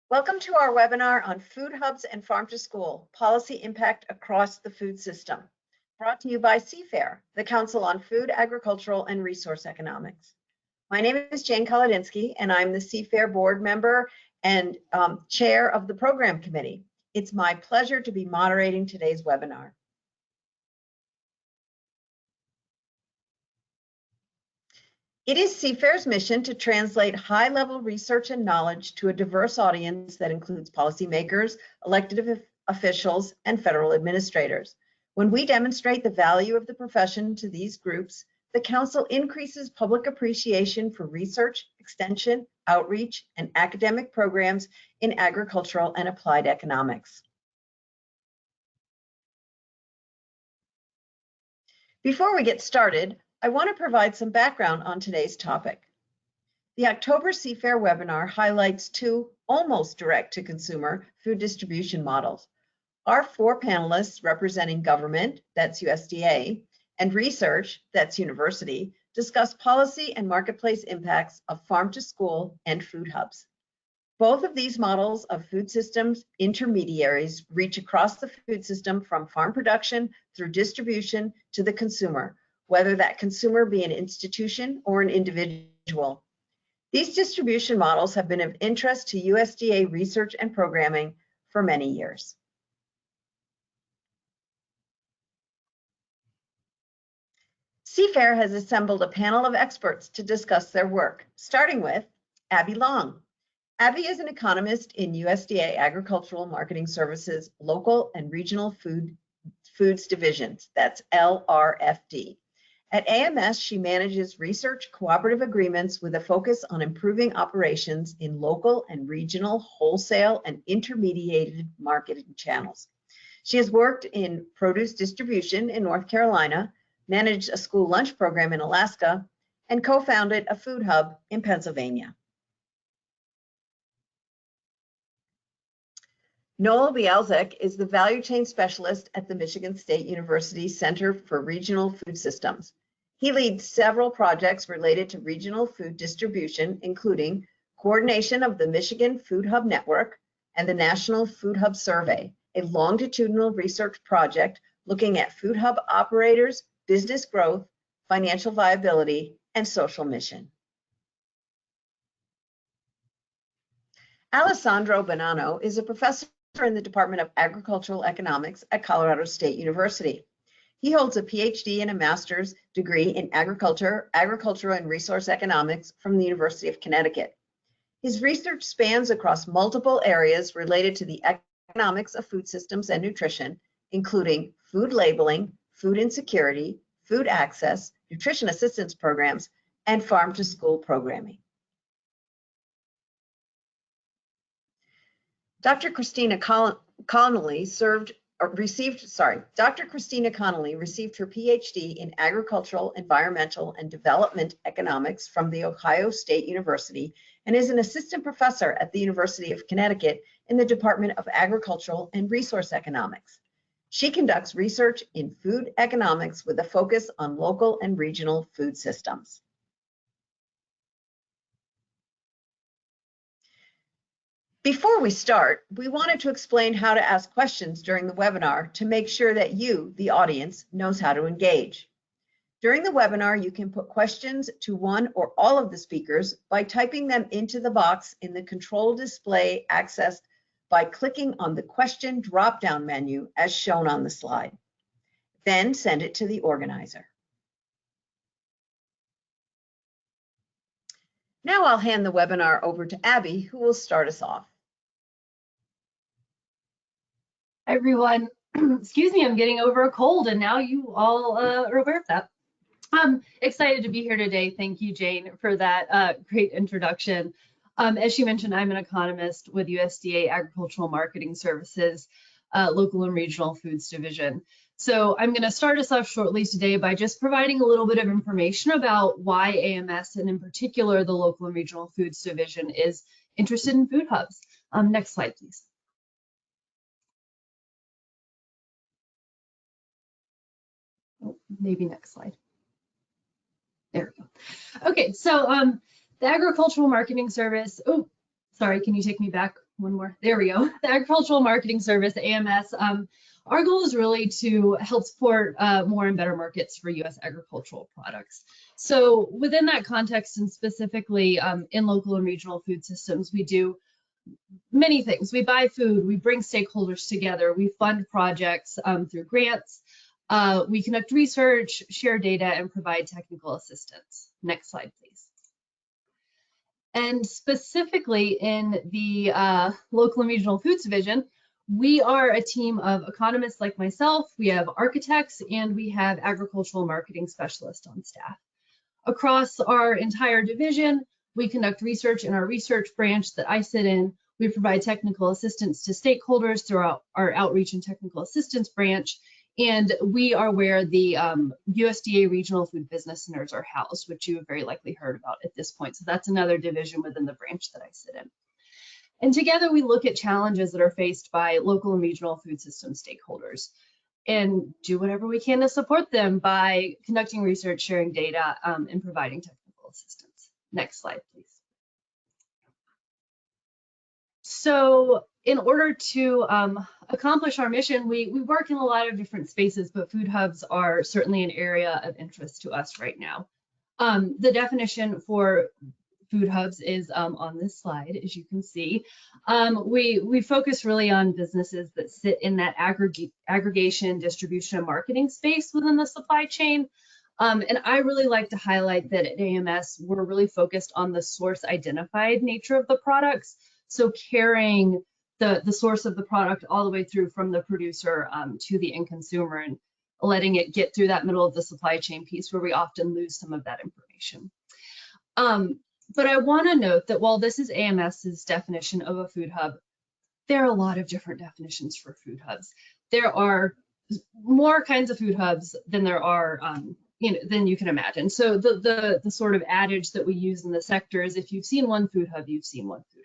Welcome to our webinar on Food Hubs and Farm to School, Policy Impact Across the Food System, brought to you by CFAIR, the Council on Food, Agricultural, and Resource Economics. My name is Jane Kolodinsky, and I'm the CFAIR board member and chair of the program committee. It's my pleasure to be moderating today's webinar. It is CFAIR's mission to translate high-level research and knowledge to a diverse audience that includes policymakers, elected officials, and federal administrators. When we demonstrate the value of the profession to these groups, the Council increases public appreciation for research, extension, outreach, and academic programs in agricultural and applied economics. Before we get started, I want to provide some background on today's topic. The October CFAIR webinar highlights two almost direct-to-consumer food distribution models. Our four panelists representing government, that's USDA, and research, that's university, discuss policy and marketplace impacts of farm to school and food hubs. Both of these models of food systems intermediaries reach across the food system from farm production through distribution to the consumer, whether that consumer be an institution or an individual. These distribution models have been of interest to USDA research and programming for many years. CFAIR has assembled a panel of experts to discuss their work, starting with Abby Long. Abby is an economist in USDA Agricultural Marketing Services Local and Regional Foods Divisions, that's LRFD. At AMS, she manages research cooperative agreements with a focus on improving operations in local and regional wholesale and intermediated marketing channels. She has worked in produce distribution in North Carolina, managed a school lunch program in Alaska, and co-founded a food hub in Pennsylvania. Noel Bialczyk is the value chain specialist at the Michigan State University Center for Regional Food Systems. He leads several projects related to regional food distribution, including coordination of the Michigan Food Hub Network and the National Food Hub Survey, a longitudinal research project looking at food hub operators, business growth, financial viability, and social mission. Alessandro Bonanno is a professor in the Department of Agricultural Economics at Colorado State University. He holds a PhD and a master's degree in agricultural and resource economics from the University of Connecticut. His research spans across multiple areas related to the economics of food systems and nutrition, including food labeling, food insecurity, food access, nutrition assistance programs, and farm to school programming. Dr. Christina Connolly received her PhD in Agricultural, Environmental, and Development Economics from The Ohio State University and is an assistant professor at the University of Connecticut in the Department of Agricultural and Resource Economics. She conducts research in food economics with a focus on local and regional food systems. Before we start, we wanted to explain how to ask questions during the webinar to make sure that you, the audience, knows how to engage. During the webinar, you can put questions to one or all of the speakers by typing them into the box in the control display accessed by clicking on the question drop-down menu as shown on the slide. Then send it to the organizer. Now I'll hand the webinar over to Abby, who will start us off. Hi everyone, excuse me, I'm getting over a cold and now you all are aware of that. I'm excited to be here today. Thank you, Jane, for that great introduction. As she mentioned, I'm an economist with USDA Agricultural Marketing Services, Local and Regional Foods Division. So I'm going to start us off shortly today by just providing a little bit of information about why AMS, and in particular the Local and Regional Foods Division, is interested in food hubs. Next slide, please. Oh, maybe next slide. There we go. Okay, so the Agricultural Marketing Service, oh, sorry, can you take me back one more, there we go. The Agricultural Marketing Service, AMS. Our goal is really to help support more and better markets for U.S. agricultural products. So within that context, and specifically in local and regional food systems, we do many things. We buy food, we bring stakeholders together, we fund projects through grants, we conduct research, share data, and provide technical assistance. Next slide, please. And specifically in the local and regional foods division, we are a team of economists like myself, we have architects, and we have agricultural marketing specialists on staff. Across our entire division, we conduct research in our research branch that I sit in. We provide technical assistance to stakeholders throughout our outreach and technical assistance branch. And we are where the USDA regional food business centers are housed, which you have very likely heard about at this point. So that's another division within the branch that I sit in. And together we look at challenges that are faced by local and regional food system stakeholders and do whatever we can to support them by conducting research, sharing data, and providing technical assistance. Next slide, please. So in order to accomplish our mission, we work in a lot of different spaces, but food hubs are certainly an area of interest to us right now. The definition for food hubs is on this slide, as you can see. We focus really on businesses that sit in that aggregation, distribution, and marketing space within the supply chain. And I really like to highlight that at AMS, we're really focused on the source identified nature of the products. So carrying the source of the product all the way through from the producer to the end consumer and letting it get through that middle of the supply chain piece where we often lose some of that information. But I want to note that while this is AMS's definition of a food hub, there are a lot of different definitions for food hubs. There are more kinds of food hubs than there are than you can imagine. So the sort of adage that we use in the sector is if you've seen one food hub, you've seen one food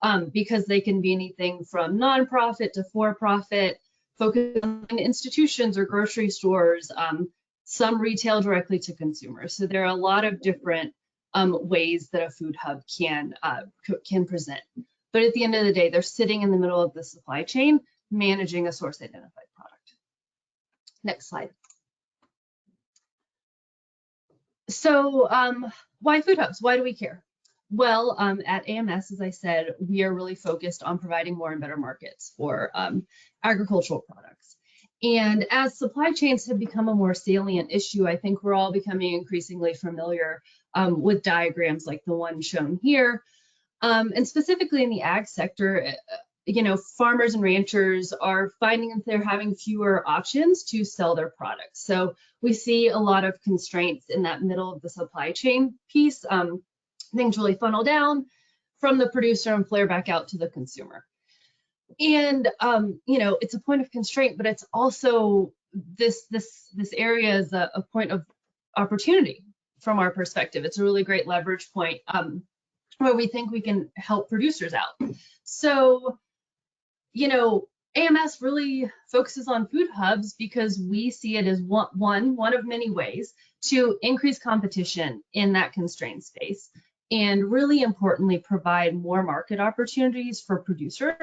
hub, because they can be anything from nonprofit to for-profit, focused on institutions or grocery stores, some retail directly to consumers. So there are a lot of different ways that a food hub can present. But at the end of the day, they're sitting in the middle of the supply chain, managing a source identified product. Next slide. So why food hubs? Why do we care? Well, at AMS, as I said, we are really focused on providing more and better markets for agricultural products. And as supply chains have become a more salient issue, I think we're all becoming increasingly familiar with diagrams like the one shown here. And specifically in the ag sector, farmers and ranchers are finding that they're having fewer options to sell their products. So we see a lot of constraints in that middle of the supply chain piece. Things really funnel down from the producer and flare back out to the consumer. And it's a point of constraint, but it's also this area is a point of opportunity from our perspective. It's a really great leverage point where we think we can help producers out. So, AMS really focuses on food hubs because we see it as one of many ways to increase competition in that constrained space, and really importantly, provide more market opportunities for producers.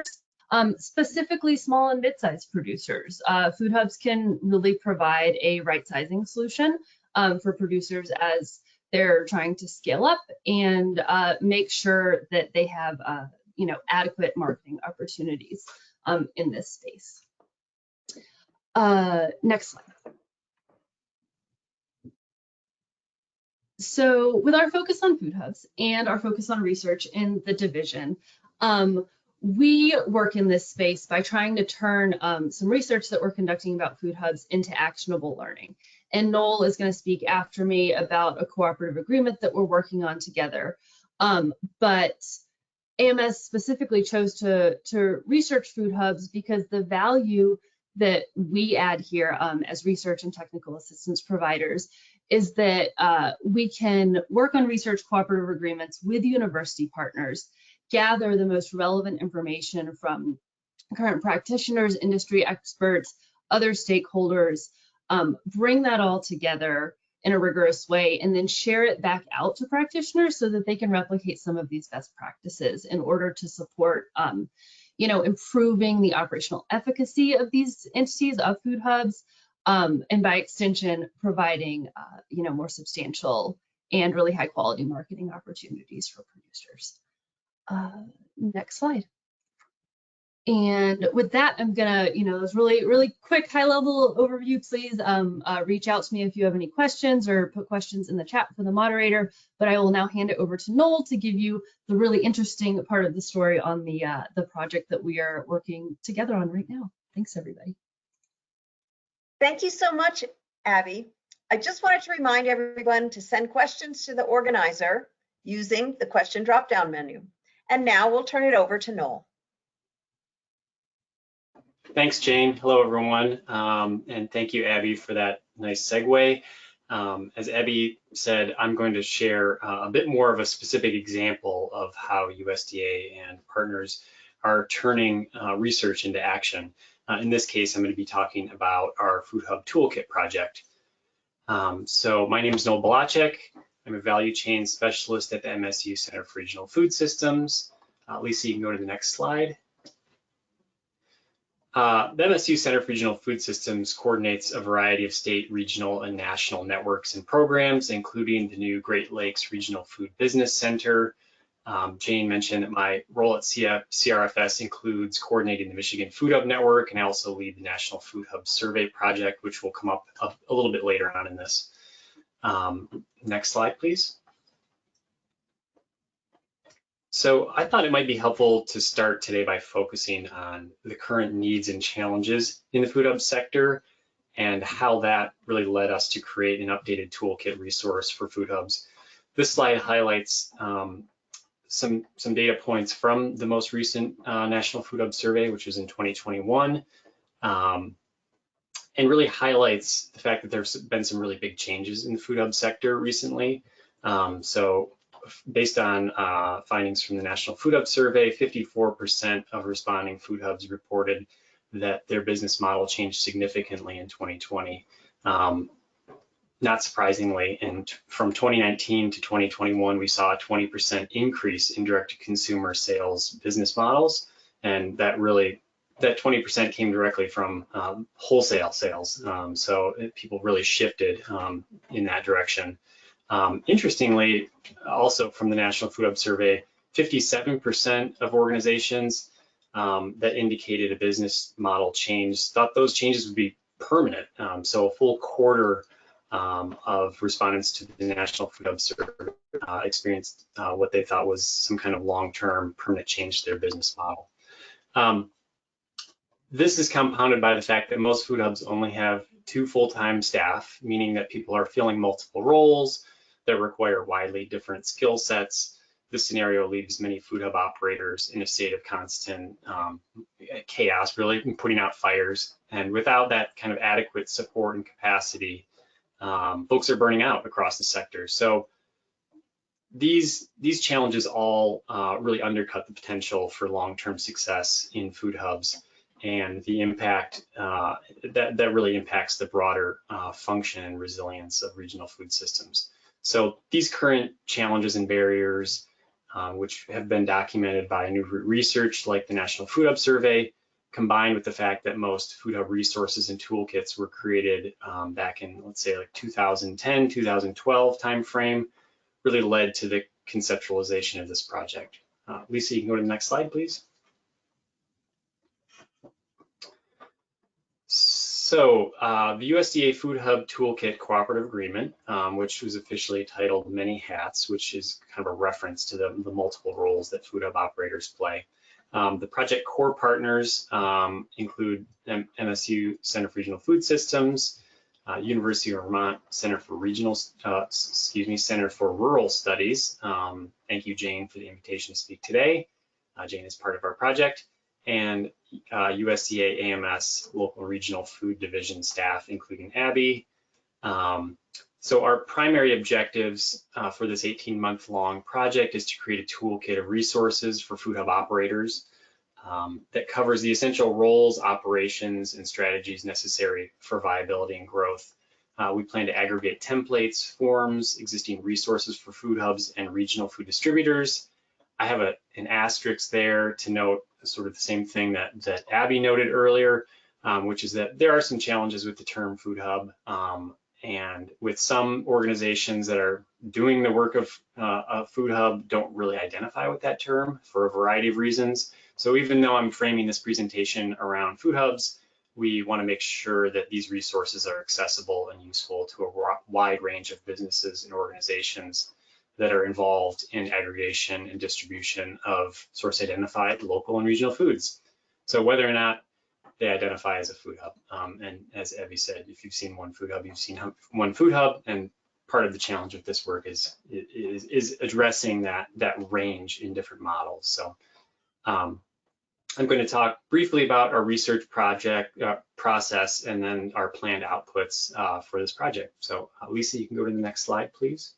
Specifically small and mid-sized producers. Food hubs can really provide a right-sizing solution for producers as they're trying to scale up and make sure that they have adequate marketing opportunities in this space. Next slide. So with our focus on food hubs and our focus on research in the division, we work in this space by trying to turn some research that we're conducting about food hubs into actionable learning. And Noel is going to speak after me about a cooperative agreement that we're working on together. But AMS specifically chose to research food hubs because the value that we add here as research and technical assistance providers is that we can work on research cooperative agreements with university partners, gather the most relevant information from current practitioners, industry experts, other stakeholders, bring that all together in a rigorous way, and then share it back out to practitioners so that they can replicate some of these best practices in order to support, improving the operational efficacy of these entities, of food hubs, and by extension, providing, more substantial and really high quality marketing opportunities for producers. Next slide. And with that, I'm gonna, this really quick high level overview. Please reach out to me if you have any questions or put questions in the chat for the moderator. But I will now hand it over to Noel to give you the really interesting part of the story on the project that we are working together on right now. Thanks, everybody. Thank you so much, Abby. I just wanted to remind everyone to send questions to the organizer using the question drop-down menu. And now we'll turn it over to Noel. Thanks, Jane. Hello, everyone. And thank you, Abby, for that nice segue. As Abby said, I'm going to share a bit more of a specific example of how USDA and partners are turning research into action. In this case, I'm going to be talking about our Food Hub Toolkit project. So my name is Noel Balachek. I'm a value chain specialist at the MSU Center for Regional Food Systems. Lisa, you can go to the next slide. The MSU Center for Regional Food Systems coordinates a variety of state, regional, and national networks and programs, including the new Great Lakes Regional Food Business Center. Jane mentioned that my role at CRFS includes coordinating the Michigan Food Hub Network, and I also lead the National Food Hub Survey Project, which will come up a little bit later on in this. Next slide, please. So I thought it might be helpful to start today by focusing on the current needs and challenges in the food hub sector and how that really led us to create an updated toolkit resource for food hubs. This slide highlights some data points from the most recent National Food Hub Survey, which was in 2021, and really highlights the fact that there's been some really big changes in the food hub sector recently. So based on findings from the National Food Hub Survey, 54% of responding food hubs reported that their business model changed significantly in 2020. Not surprisingly, from 2019 to 2021, we saw a 20% increase in direct-to-consumer sales business models, and that 20% came directly from wholesale sales. So people really shifted in that direction. Interestingly, also from the National Food Hub Survey, 57% of organizations that indicated a business model change thought those changes would be permanent. So a full quarter of respondents to the National Food Hub Survey experienced what they thought was some kind of long-term permanent change to their business model. This is compounded by the fact that most food hubs only have 2 full-time staff, meaning that people are filling multiple roles that require widely different skill sets. This scenario leaves many food hub operators in a state of constant chaos, really putting out fires. And without that kind of adequate support and capacity, folks are burning out across the sector. So these challenges all really undercut the potential for long-term success in food hubs, and the impact that really impacts the broader function and resilience of regional food systems. So these current challenges and barriers, which have been documented by new research like the National Food Hub Survey, combined with the fact that most food hub resources and toolkits were created back in, let's say, like 2010, 2012 timeframe, really led to the conceptualization of this project. Lisa, you can go to the next slide, please. So the USDA Food Hub Toolkit Cooperative Agreement, which was officially titled Many Hats, which is kind of a reference to the multiple roles that food hub operators play. The project core partners include MSU Center for Regional Food Systems, University of Vermont Center for Center for Rural Studies. Thank you, Jane, for the invitation to speak today. Jane is part of our project. And USDA AMS local regional food division staff, including Abby. So our primary objectives for this 18-month-long project is to create a toolkit of resources for food hub operators that covers the essential roles, operations, and strategies necessary for viability and growth We plan to aggregate templates, forms, existing resources for food hubs and regional food distributors. I have an asterisk there to note sort of the same thing that Abby noted earlier, which is that there are some challenges with the term food hub, and with some organizations that are doing the work of a food hub don't really identify with that term for a variety of reasons. So even though I'm framing this presentation around food hubs, we want to make sure that these resources are accessible and useful to a wide range of businesses and organizations that are involved in aggregation and distribution of source identified local and regional foods. So whether or not they identify as a food hub. And as Evie said, if you've seen one food hub, you've seen one food hub, and part of the challenge with this work is addressing that range in different models. So I'm going to talk briefly about our research project process and then our planned outputs for this project. So Lisa, you can go to the next slide, please.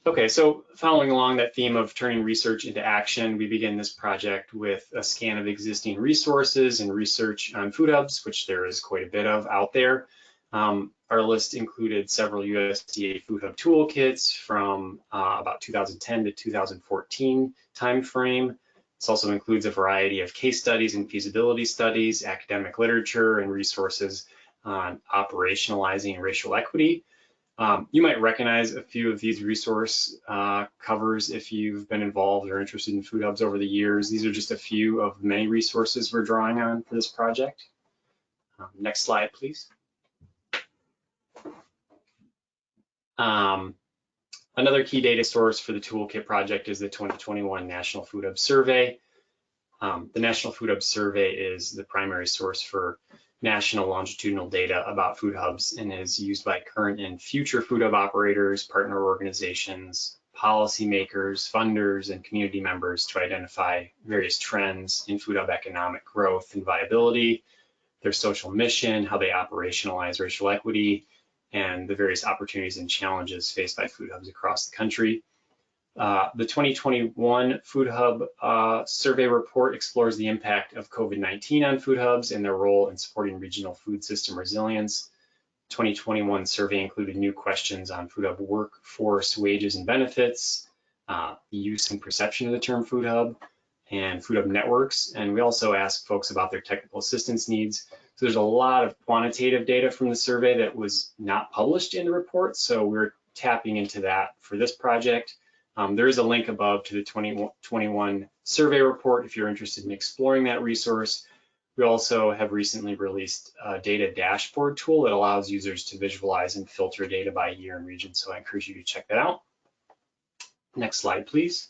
Okay, so following along that theme of turning research into action, we begin this project with a scan of existing resources and research on food hubs, which there is quite a bit of out there. Our list included several USDA food hub toolkits from about 2010 to 2014 timeframe. This also includes a variety of case studies and feasibility studies, academic literature, and resources on operationalizing racial equity. You might recognize a few of these resource covers if you've been involved or interested in food hubs over the years. These are just a few of many resources we're drawing on for this project. Next slide, please. Another key data source for the toolkit project is the 2021 National Food Hub Survey. The National Food Hub Survey is the primary source for national longitudinal data about food hubs and is used by current and future food hub operators, partner organizations, policymakers, funders, and community members to identify various trends in food hub economic growth and viability, their social mission, how they operationalize racial equity, and the various opportunities and challenges faced by food hubs across the country. The 2021 Food Hub Survey Report explores the impact of COVID-19 on food hubs and their role in supporting regional food system resilience. 2021 survey included new questions on food hub workforce, wages and benefits, the use and perception of the term food hub, and food hub networks. And we also asked folks about their technical assistance needs. So there's a lot of quantitative data from the survey that was not published in the report. So we're tapping into that for this project. There is a link above to the 2021 survey report if you're interested in exploring that resource. We also have recently released a data dashboard tool that allows users to visualize and filter data by year and region. So I encourage you to check that out. Next slide, please.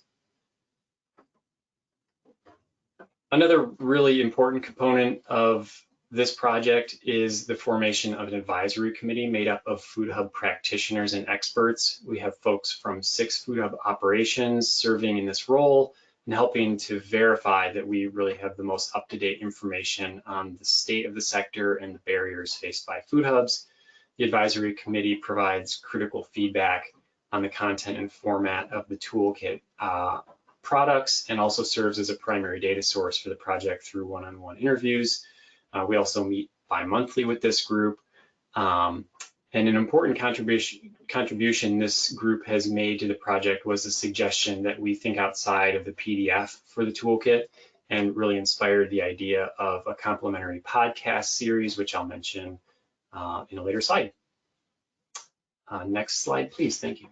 Another really important component of this project is the formation of an advisory committee made up of food hub practitioners and experts. We have folks from 6 food hub operations serving in this role and helping to verify that we really have the most up-to-date information on the state of the sector and the barriers faced by food hubs. The advisory committee provides critical feedback on the content and format of the toolkit products and also serves as a primary data source for the project through one-on-one interviews. We also meet bi-monthly with this group. And an important contribution this group has made to the project was the suggestion that we think outside of the PDF for the toolkit and really inspired the idea of a complementary podcast series, which I'll mention in a later slide. Next slide, please. Thank you.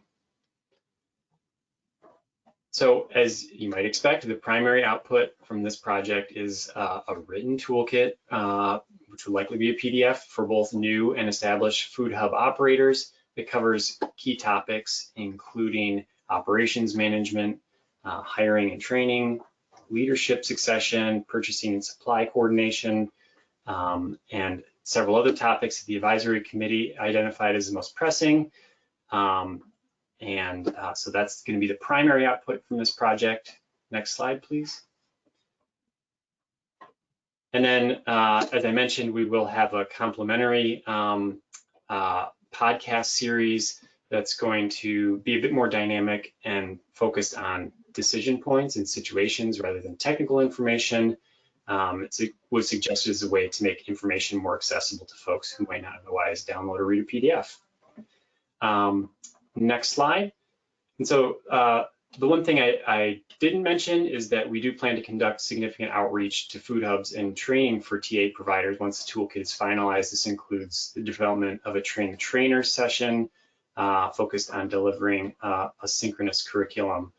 So as you might expect, the primary output from this project is a written toolkit, which will likely be a PDF for both new and established food hub operators. It covers key topics, including operations management, hiring and training, leadership succession, purchasing and supply coordination, and several other topics that the advisory committee identified as the most pressing. So that's going to be the primary output from this project. Next slide, please. And then, as I mentioned, we will have a complementary podcast series that's going to be a bit more dynamic and focused on decision points and situations rather than technical information. It was suggested as a way to make information more accessible to folks who might not otherwise download or read a PDF. Next slide. And so the one thing I didn't mention is that we do plan to conduct significant outreach to food hubs and training for TA providers once the toolkit is finalized. This includes the development of a train the trainer session focused on delivering a synchronous curriculum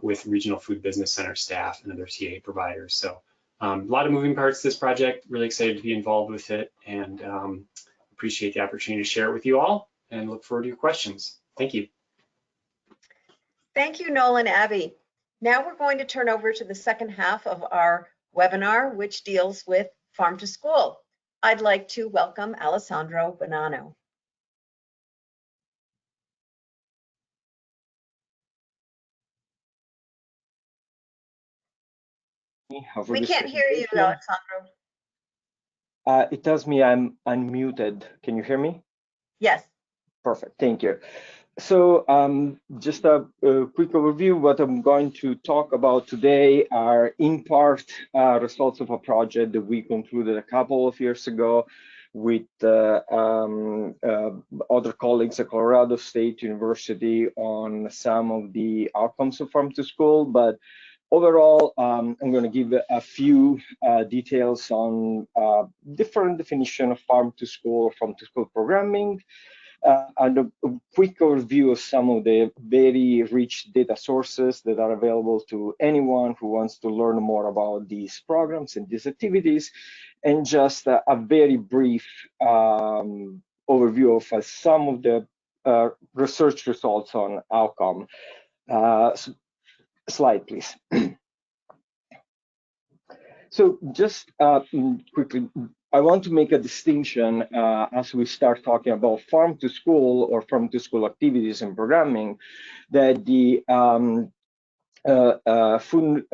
with regional food business center staff and other TA providers. So a lot of moving parts to this project, really excited to be involved with it, and appreciate the opportunity to share it with you all and look forward to your questions. Thank you. Thank you, Nolan, Abby. Now we're going to turn over to the second half of our webinar, which deals with Farm to School. I'd like to welcome Alessandro Bonanno. We can't hear you, Alessandro. It tells me I'm unmuted. Can you hear me? Yes. Perfect, thank you. So just a quick overview. What I'm going to talk about today are in part results of a project that we concluded a couple of years ago with other colleagues at Colorado State University on some of the outcomes of Farm to School. But overall, I'm going to give a few details on different definition of Farm to School or Farm to School programming, and a quick overview of some of the very rich data sources that are available to anyone who wants to learn more about these programs and these activities, and just a very brief overview of some of the research results on outcome. Slide, please. So just quickly, I want to make a distinction as we start talking about Farm to School or Farm to School activities and programming, that the Food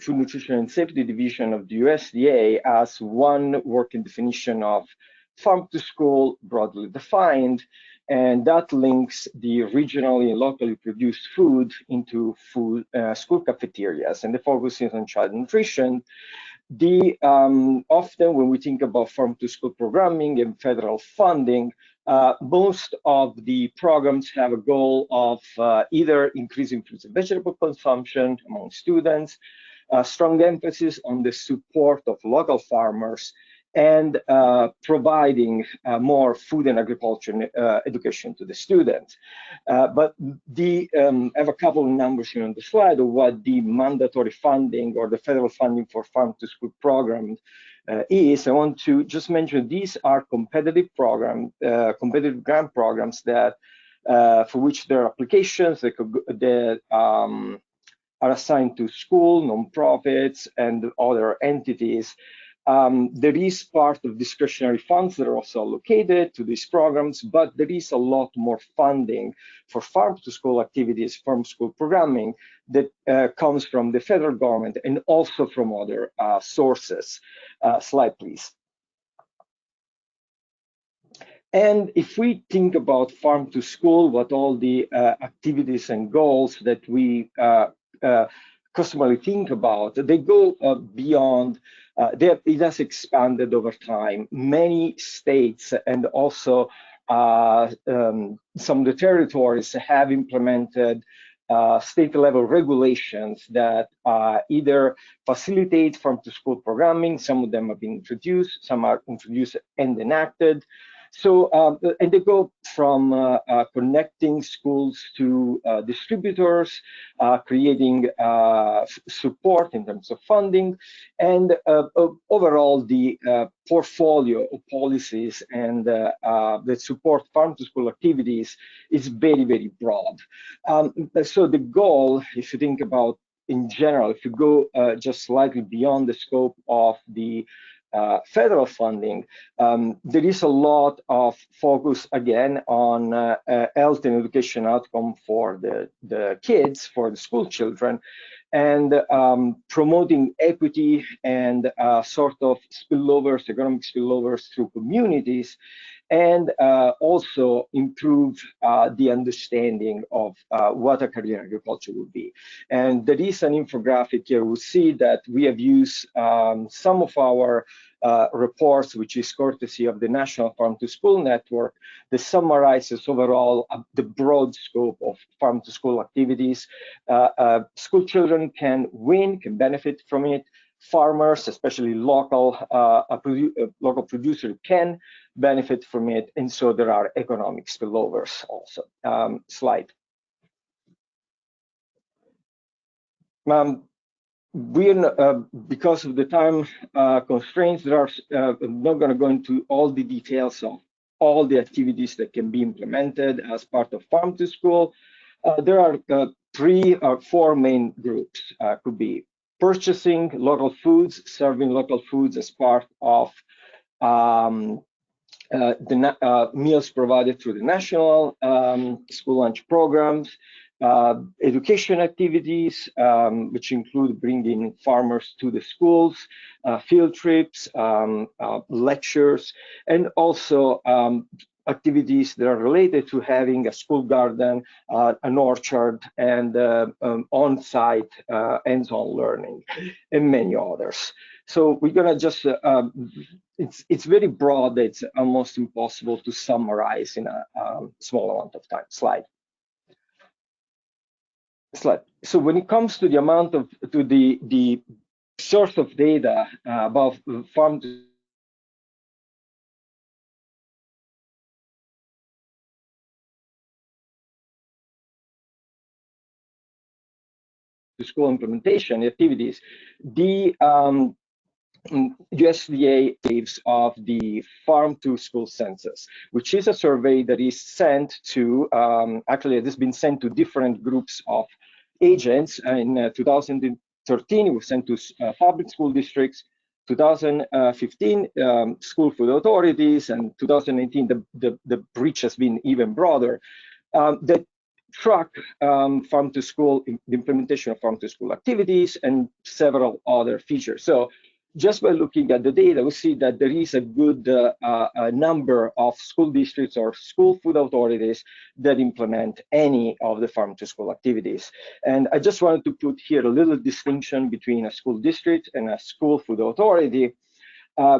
Nutrition and Safety Division of the USDA has one working definition of Farm to School, broadly defined, and that links the regionally and locally produced food into food school cafeterias, and the focus is on child nutrition. Often when we think about Farm to School programming and federal funding, most of the programs have a goal of either increasing fruits and vegetable consumption among students, strong emphasis on the support of local farmers, and providing more food and agriculture education to the students. But I have a couple of numbers here on the slide of what the mandatory funding or the federal funding for Farm to School programs is. I want to just mention these are competitive grant programs that for which there are applications that are assigned to school, nonprofits, and other entities. There is part of discretionary funds that are also allocated to these programs, but there is a lot more funding for Farm to School activities, Farm to School programming that comes from the federal government and also from other sources. Slide, please. And if we think about Farm to School, what all the activities and goals that we customarily think about, they go beyond. It has expanded over time. Many states and also some of the territories have implemented state-level regulations that either facilitate Farm to School programming. Some of them have been introduced, some are introduced and enacted. So, and they go from connecting schools to distributors, creating support in terms of funding, and overall the portfolio of policies and that support Farm to School activities is very, very broad. So the goal, if you think about in general, if you go just slightly beyond the scope of the federal funding, there is a lot of focus again on health and education outcome for the kids, for the school children, and promoting equity and sort of spillovers, economic spillovers through communities, and also improve the understanding of what a career in agriculture would be. And there is an infographic here. We'll see that we have used some of our reports, which is courtesy of the National Farm to School Network, that summarizes overall the broad scope of farm to school activities. School children can benefit from it. Farmers, especially local producers, can benefit from it, and so there are economic spillovers also. Slide. Because of the time constraints, I'm not going to go into all the details of all the activities that can be implemented as part of Farm to School. There are 3 or 4 main groups. Could be purchasing local foods, serving local foods as part of the meals provided through the national school lunch programs, education activities, which include bringing farmers to the schools, field trips, lectures, and also activities that are related to having a school garden, an orchard, and on-site hands-on learning, and many others. So we're gonna just, it's very broad, it's almost impossible to summarize in a small amount of time. Slide. So when it comes to the amount of, the source of data about farm to school implementation activities, the USDA gives of the Farm to School Census, which is a survey that is sent to, actually it has been sent to different groups of agents. In 2013, it was sent to public school districts, 2015, school food authorities, and 2019, the reach has been even broader. That track farm to school, the implementation of farm to school activities, and several other features. So just by looking at the data, we see that there is a good number of school districts or school food authorities that implement any of the farm to school activities. And I just wanted to put here a little distinction between a school district and a school food authority,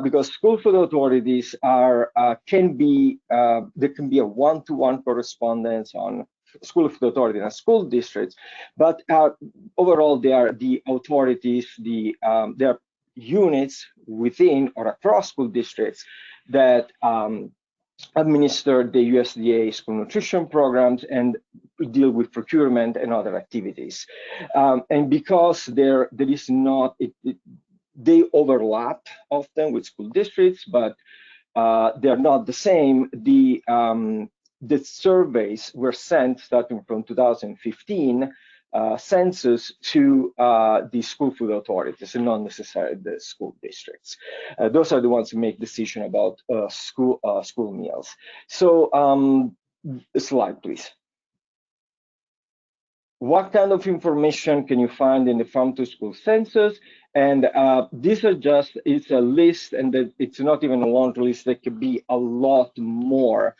because school food authorities are can be there can be a one-to-one correspondence on school food authority and school districts, but overall they are the authorities, they are units within or across school districts that administer the USDA school nutrition programs and deal with procurement and other activities. And because there is not, they overlap often with school districts, but they're not the same. The surveys were sent starting from 2015 census to the school food authorities and not necessarily the school districts. Those are the ones who make decision about school meals. So slide, please. What kind of information can you find in the Farm to School census? And these are just, it's a list, and it's not even a laundry list. There could be a lot more.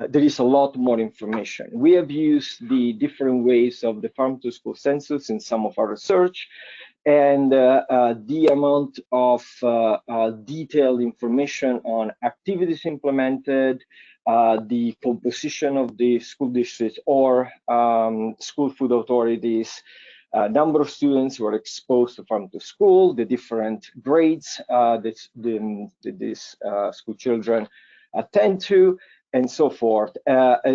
There is a lot more information. We have used the different ways of the Farm to School census in some of our research, and the amount of detailed information on activities implemented, the composition of the school districts or school food authorities, number of students who are exposed to Farm to School, the different grades that these school children attend to, and so forth.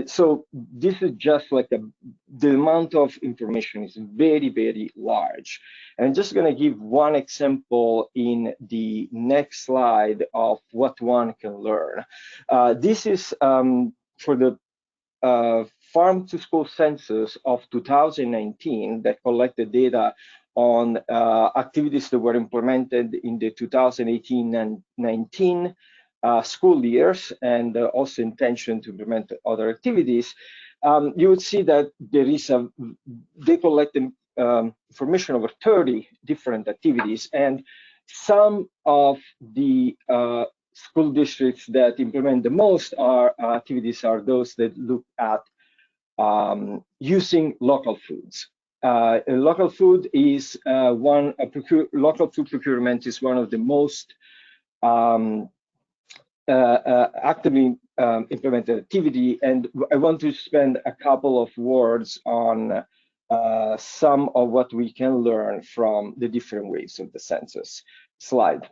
So this is just like the amount of information is very, very large. And I'm just going to give one example in the next slide of what one can learn. This is for the Farm to School census of 2019 that collected data on activities that were implemented in the 2018 and 19 school years, and also intention to implement other activities. You would see that there is they collected information over 30 different activities, and some of the school districts that implement the most activities are those that look at using local foods. Local food is local food procurement is one of the most actively implemented activity, and I want to spend a couple of words on some of what we can learn from the different waves of the census. Slide.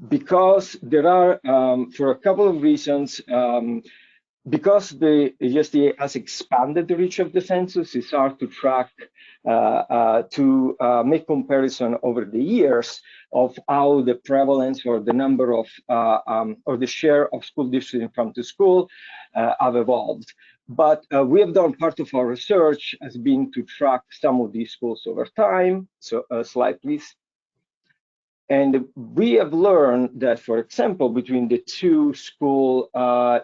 Because there are, for a couple of reasons, because the USDA has expanded the reach of the census, it's hard to track, to make comparison over the years of how the prevalence or the number of, or the share of school districts in farm to school have evolved. But we have done, part of our research has been to track some of these schools over time. So slide, please. And we have learned that, for example, between the two school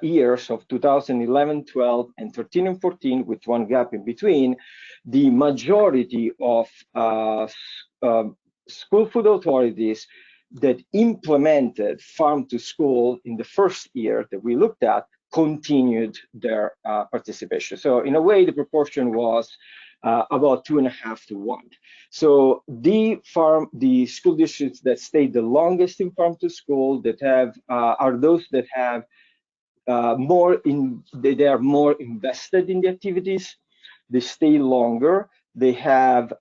years of 2011, 12, and 13 and 14, with one gap in between, the majority of school food authorities that implemented farm to school in the first year that we looked at continued their participation. So in a way, the proportion was about 2.5 to 1. So the school districts that stayed the longest in farm to school, that have are those that have they are more invested in the activities. They stay longer. They have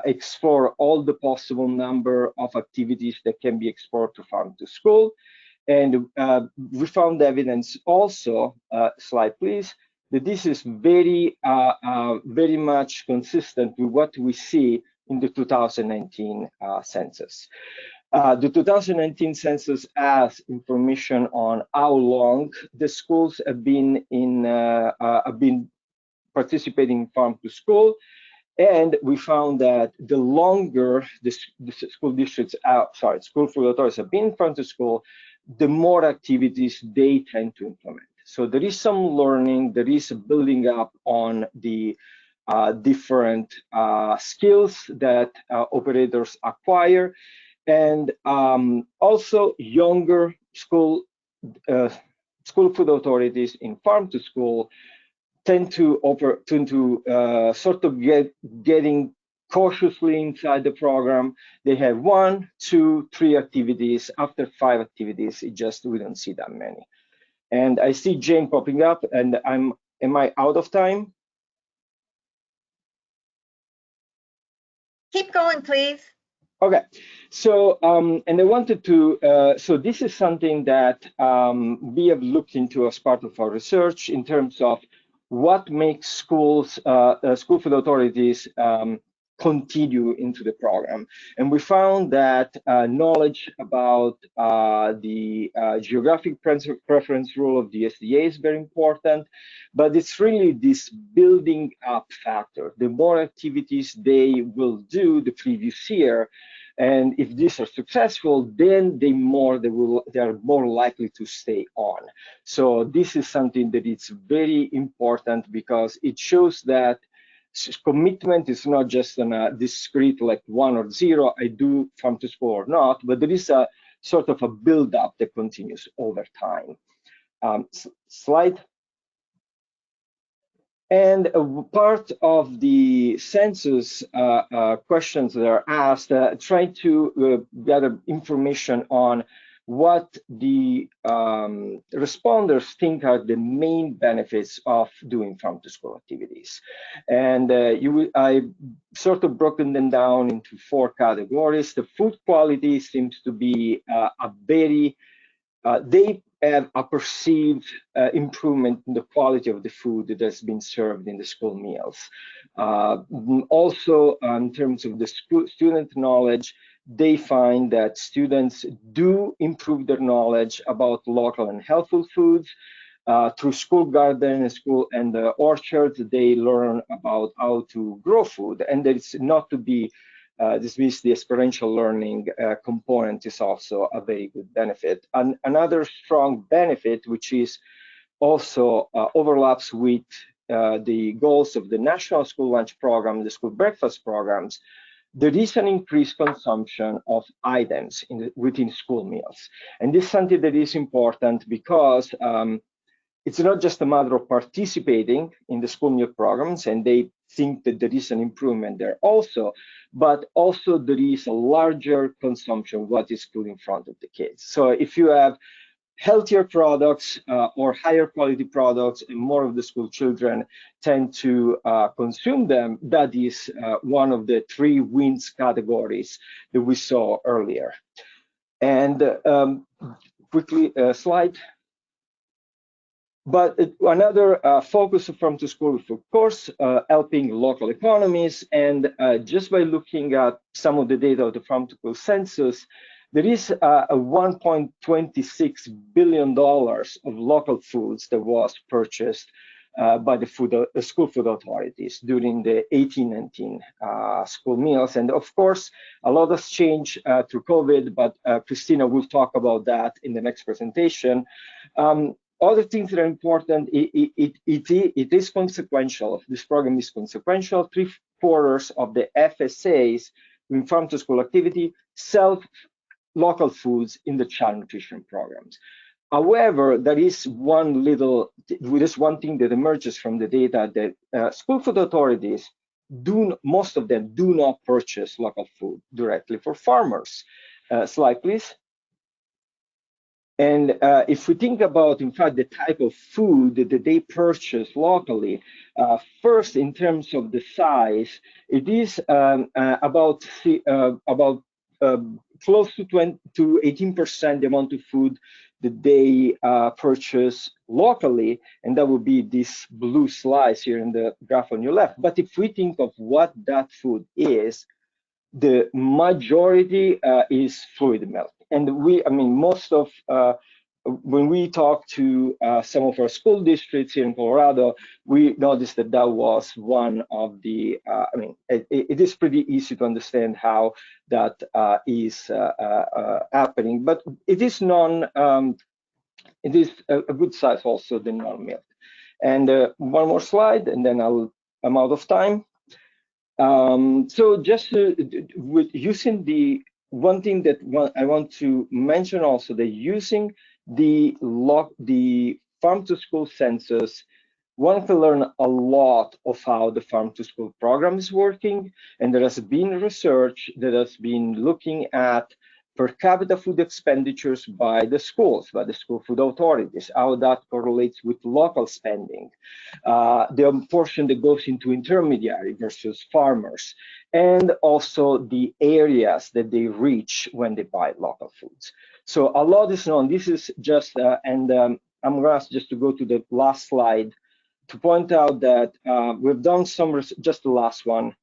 explored all the possible number of activities that can be explored to farm to school. And we found evidence also, slide please, that this is very much consistent with what we see in the 2019 census. The 2019 census has information on how long the schools have been participating in farm to school, and we found that the longer the school districts, school food authorities have been in farm to school, the more activities they tend to implement. So there is some learning, there is a building up on the different skills that operators acquire, and also younger school food authorities in farm to school tend to sort of getting cautiously inside the program. They have 1, 2, 3 activities. After 5 activities, we don't see that many. And I see Jane popping up, and am I out of time? Keep going, please. Okay, so and I wanted to, so this is something that we have looked into as part of our research in terms of what makes school food authorities continue into the program. And we found that knowledge about the geographic preference rule of the USDA is very important, but it's really this building up factor. The more activities they will do the previous year, and if these are successful, then they are more likely to stay on. So this is something that is very important, because it shows that commitment is not just on a discrete, like 1 or 0, I do farm to school or not, but there is a sort of a build-up that continues over time. Slide. And part of the census questions that are asked, trying to gather information on what the responders think are the main benefits of doing farm to school activities. And I sort of broken them down into 4 categories. The food quality seems to be they have a perceived improvement in the quality of the food that has been served in the school meals. Also, in terms of the student knowledge, they find that students do improve their knowledge about local and healthful foods. Through school garden and school and the orchards, they learn about how to grow food, and it's not to be dismissed. The experiential learning component is also a very good benefit. And another strong benefit, which is also overlaps with the goals of the National School Lunch Program, the school breakfast programs, there is an increased consumption of items within school meals. And this is something that is important because it's not just a matter of participating in the school meal programs, and they think that there is an improvement there also, but also there is a larger consumption of what is put in front of the kids. So if you have healthier products or higher quality products, and more of the school children tend to consume them, that is one of the 3 wins categories that we saw earlier. And quickly, slide. But another focus of Farm to School is, of course, helping local economies. And just by looking at some of the data of the Farm to School census, there is a $1.26 billion of local foods that was purchased by the school food authorities during the 18-19 school meals. And of course, a lot has changed through COVID, but Christina will talk about that in the next presentation. Other things that are important, it is consequential. This program is consequential. 3/4 of the FSAs in Farm to School activity sell local foods in the child nutrition programs. However, there is one thing that emerges from the data that school food authorities most of them do not purchase local food directly for farmers. Slide, please. And if we think about, in fact, the type of food that they purchase locally, first, in terms of the size, it is about close to 18% the amount of food that they purchase locally, and that would be this blue slice here in the graph on your left. But if we think of what that food is, the majority is fluid milk. And most of, when we talk to some of our school districts here in Colorado, we noticed that that was one of the, it is pretty easy to understand how that is happening, but it is it is a good size also, the non-milk. And one more slide, and then I'm out of time. So just with using the one thing that I want to mention also, that using the Farm to School census, one can learn a lot of how the Farm to School program is working. And there has been research that has been looking at per capita food expenditures by the schools, by the school food authorities, how that correlates with local spending, the portion that goes into intermediary versus farmers, and also the areas that they reach when they buy local foods. So a lot is known. This is just, I'm going to ask just to go to the last slide to point out that we've done some, just the last one,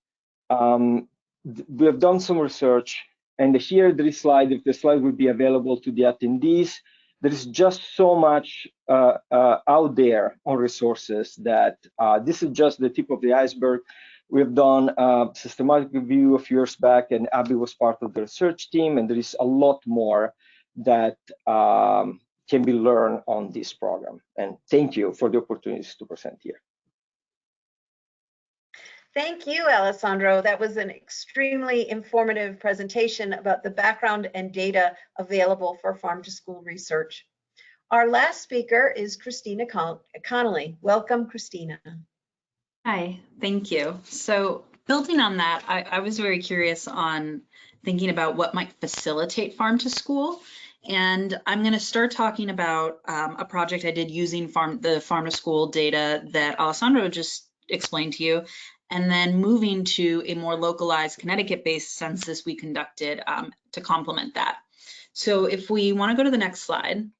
we have done some research. And here, this slide, if the slide would be available to the attendees, there is just so much out there on resources that this is just the tip of the iceberg. We've done a systematic review a few years back, and Abby was part of the research team, and there is a lot more that can be learned on this program. And thank you for the opportunities to present here. Thank you, Alessandro. That was an extremely informative presentation about the background and data available for Farm to School research. Our last speaker is Christina Connolly. Welcome, Christina. Hi, thank you. So building on that, I was very curious on thinking about what might facilitate Farm to School. And I'm going to start talking about a project I did using the Farm to School data that Alessandro just explained to you, and then moving to a more localized Connecticut-based census we conducted to complement that. So if we want to go to the next slide.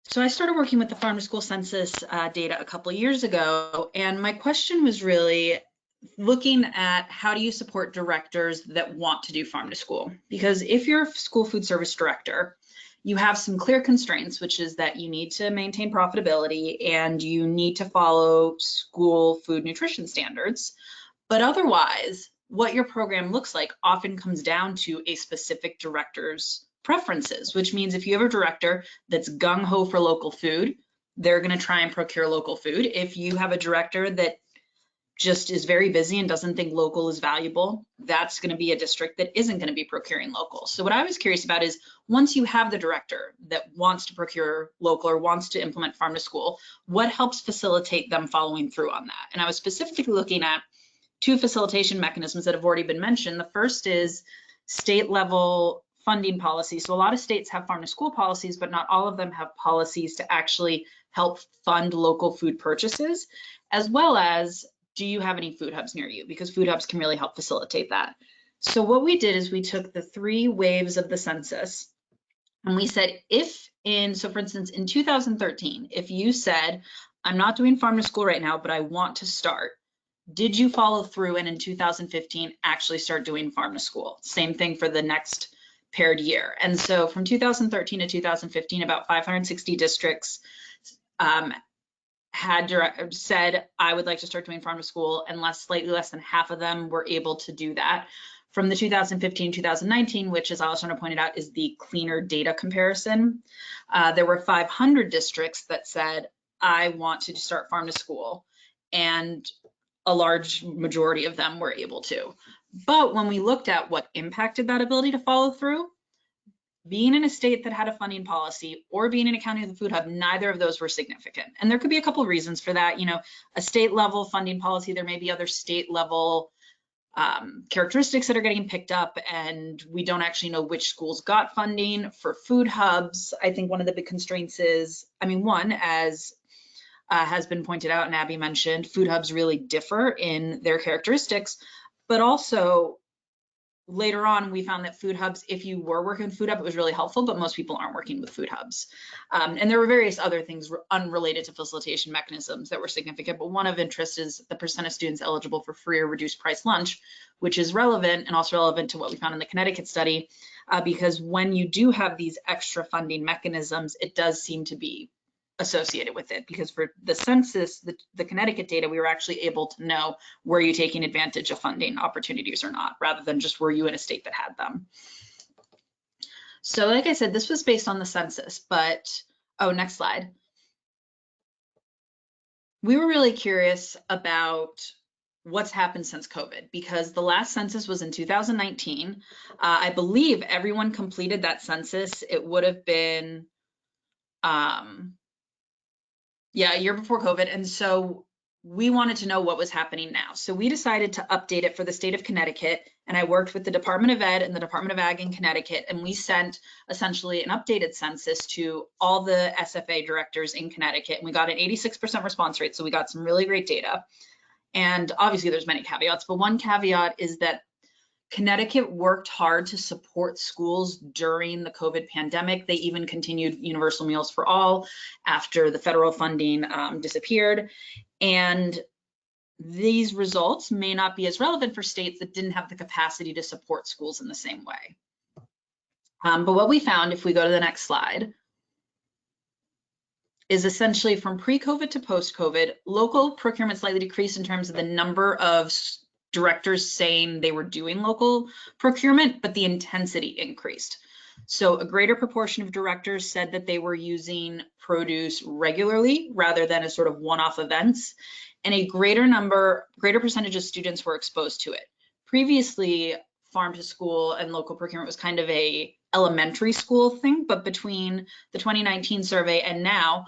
So I started working with the Farm to School census data a couple of years ago, and my question was really looking at how do you support directors that want to do Farm to School? Because if you're a school food service director, you have some clear constraints, which is that you need to maintain profitability and you need to follow school food nutrition standards. But otherwise, what your program looks like often comes down to a specific director's preferences, which means if you have a director that's gung-ho for local food, they're going to try and procure local food. If you have a director that just is very busy and doesn't think local is valuable, that's going to be a district that isn't going to be procuring local. So what I was curious about is, once you have the director that wants to procure local or wants to implement farm to school, what helps facilitate them following through on that? And I was specifically looking at two facilitation mechanisms that have already been mentioned. The first is state level funding policy. So a lot of states have farm to school policies, but not all of them have policies to actually help fund local food purchases, as well as, do you have any food hubs near you? Because food hubs can really help facilitate that. So what we did is we took the 3 waves of the census and we said, so for instance, in 2013, if you said, I'm not doing farm to school right now, but I want to start, did you follow through and in 2015 actually start doing farm to school? Same thing for the next paired year. And so from 2013 to 2015, about 560 districts had said, I would like to start doing farm to school, and slightly less than half of them were able to do that. From the 2015-2019, which, as Alessandra pointed out, is the cleaner data comparison, there were 500 districts that said, I want to start farm to school, and a large majority of them were able to. But when we looked at what impacted that ability to follow through, being in a state that had a funding policy or being in a county with a food hub, neither of those were significant. And there could be a couple of reasons for that. You know, a state level funding policy, there may be other state level characteristics that are getting picked up, and we don't actually know which schools got funding. For food hubs, I think one of the big constraints is, one, as has been pointed out and Abby mentioned, food hubs really differ in their characteristics, but also later on, we found that food hubs, if you were working with food hub, it was really helpful, but most people aren't working with food hubs. And there were various other things unrelated to facilitation mechanisms that were significant, but one of interest is the percent of students eligible for free or reduced price lunch, which is relevant and also relevant to what we found in the Connecticut study, because when you do have these extra funding mechanisms, it does seem to be associated with it, because for the census, the Connecticut data, we were actually able to know, were you taking advantage of funding opportunities or not, rather than just were you in a state that had them. So like I said, this was based on the census, but, next slide. We were really curious about what's happened since COVID, because the last census was in 2019. I believe everyone completed that census. It would have been, a year before COVID. And so we wanted to know what was happening now. So we decided to update it for the state of Connecticut. And I worked with the Department of Ed and the Department of Ag in Connecticut. And we sent essentially an updated census to all the SFA directors in Connecticut. And we got an 86% response rate. So we got some really great data. And obviously there's many caveats, but one caveat is that Connecticut worked hard to support schools during the COVID pandemic. They even continued universal meals for all after the federal funding disappeared. And these results may not be as relevant for states that didn't have the capacity to support schools in the same way. But what we found, if we go to the next slide, is essentially from pre-COVID to post-COVID, local procurement slightly decreased in terms of the number of directors saying they were doing local procurement, but the intensity increased. So a greater proportion of directors said that they were using produce regularly rather than as sort of one-off events, and a greater percentage of students were exposed to it. Previously, farm to school and local procurement was kind of a elementary school thing, but between the 2019 survey and now,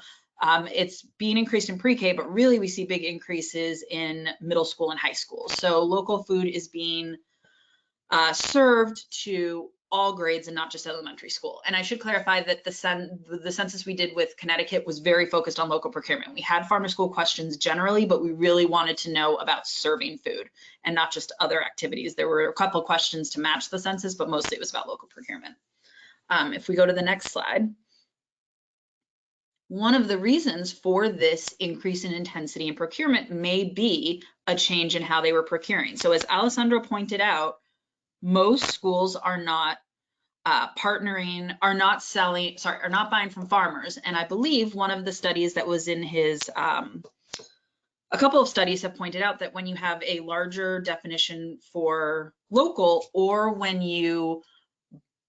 it's being increased in pre-K, but really we see big increases in middle school and high school. So local food is being served to all grades and not just elementary school. And I should clarify that the census we did with Connecticut was very focused on local procurement. We had farm to school questions generally, but we really wanted to know about serving food and not just other activities. There were a couple questions to match the census, but mostly it was about local procurement. If we go to the next slide. One of the reasons for this increase in intensity in procurement may be a change in how they were procuring. So as Alessandra pointed out, most schools are not are not buying from farmers. And I believe one of the studies that was in his, a couple of studies have pointed out that when you have a larger definition for local, or when you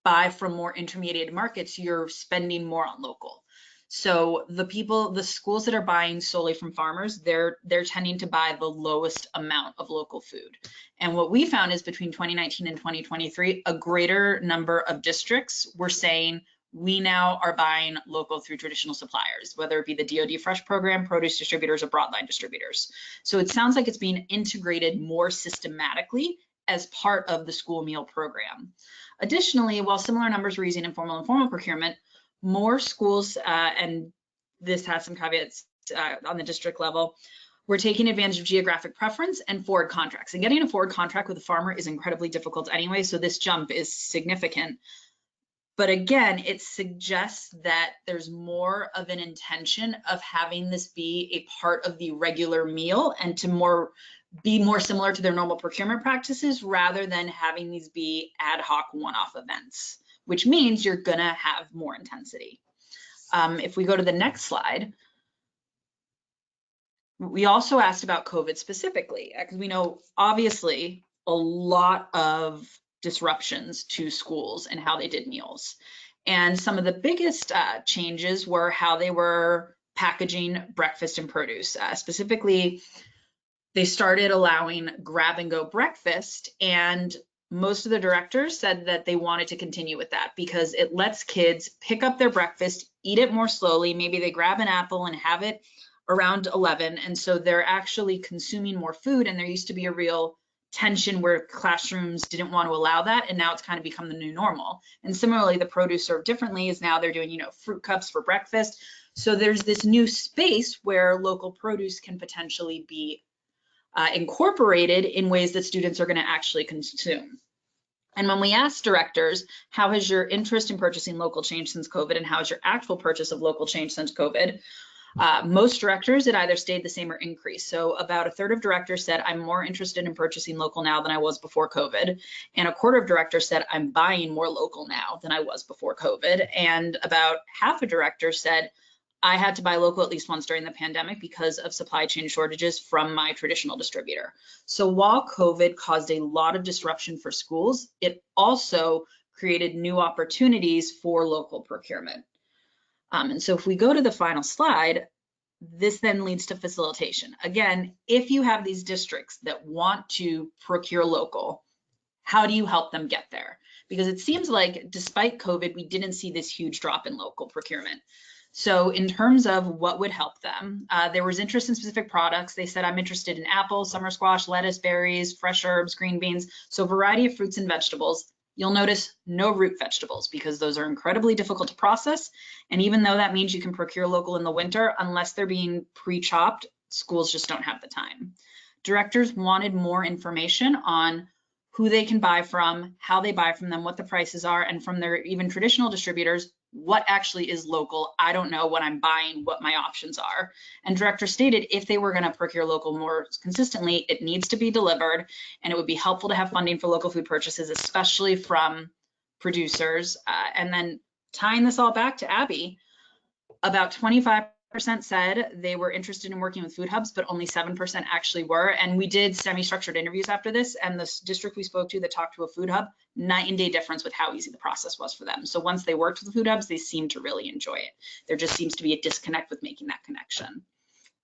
buy from more intermediated markets, you're spending more on local. So the schools that are buying solely from farmers, they're tending to buy the lowest amount of local food. And what we found is between 2019 and 2023, a greater number of districts were saying, we now are buying local through traditional suppliers, whether it be the DoD Fresh program, produce distributors, or broadline distributors. So it sounds like it's being integrated more systematically as part of the school meal program. Additionally, while similar numbers were using informal and formal procurement, more schools, and this has some caveats on the district level, we're taking advantage of geographic preference and forward contracts. And getting a forward contract with a farmer is incredibly difficult anyway, so this jump is significant. But again, it suggests that there's more of an intention of having this be a part of the regular meal and to be more similar to their normal procurement practices rather than having these be ad hoc one-off events, which means you're gonna have more intensity. If we go to the next slide, we also asked about COVID specifically, because we know obviously a lot of disruptions to schools and how they did meals. And some of the biggest changes were how they were packaging breakfast and produce. Specifically, they started allowing grab and go breakfast, and most of the directors said that they wanted to continue with that because it lets kids pick up their breakfast, eat it more slowly. Maybe they grab an apple and have it around 11. And so they're actually consuming more food, and there used to be a real tension where classrooms didn't want to allow that. And now it's kind of become the new normal. And similarly, the produce served differently is now they're doing, fruit cups for breakfast. So there's this new space where local produce can potentially be incorporated in ways that students are going to actually consume. And when we asked directors, how has your interest in purchasing local changed since COVID, and how has your actual purchase of local changed since COVID? Most directors, it either stayed the same or increased. So about a third of directors said, I'm more interested in purchasing local now than I was before COVID. And a quarter of directors said, I'm buying more local now than I was before COVID. And about half of directors said, I had to buy local at least once during the pandemic because of supply chain shortages from my traditional distributor. So while COVID caused a lot of disruption for schools, it also created new opportunities for local procurement. And so if we go to the final slide, this then leads to facilitation. Again, if you have these districts that want to procure local, how do you help them get there? Because it seems like despite COVID, we didn't see this huge drop in local procurement. So in terms of what would help them, there was interest in specific products. They said, I'm interested in apples, summer squash, lettuce, berries, fresh herbs, green beans. So a variety of fruits and vegetables. You'll notice no root vegetables because those are incredibly difficult to process. And even though that means you can procure local in the winter, unless they're being pre-chopped, schools just don't have the time. Directors wanted more information on who they can buy from, how they buy from them, what the prices are, and from their even traditional distributors, what actually is local. I don't know when I'm buying what my options are. And directors stated if they were going to procure local more consistently, it needs to be delivered, and it would be helpful to have funding for local food purchases, especially from producers. And then tying this all back to Abby, about 25% said they were interested in working with food hubs, but only 7% actually were. And we did semi-structured interviews after this, and the district we spoke to that talked to a food hub, night and day difference with how easy the process was for them. So once they worked with the food hubs, they seemed to really enjoy it. There just seems to be a disconnect with making that connection.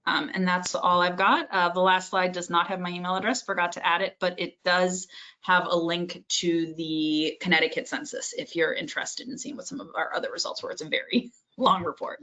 And that's all I've got. The last slide does not have my email address, forgot to add it, but it does have a link to the Connecticut census if you're interested in seeing what some of our other results were. It's a very long report.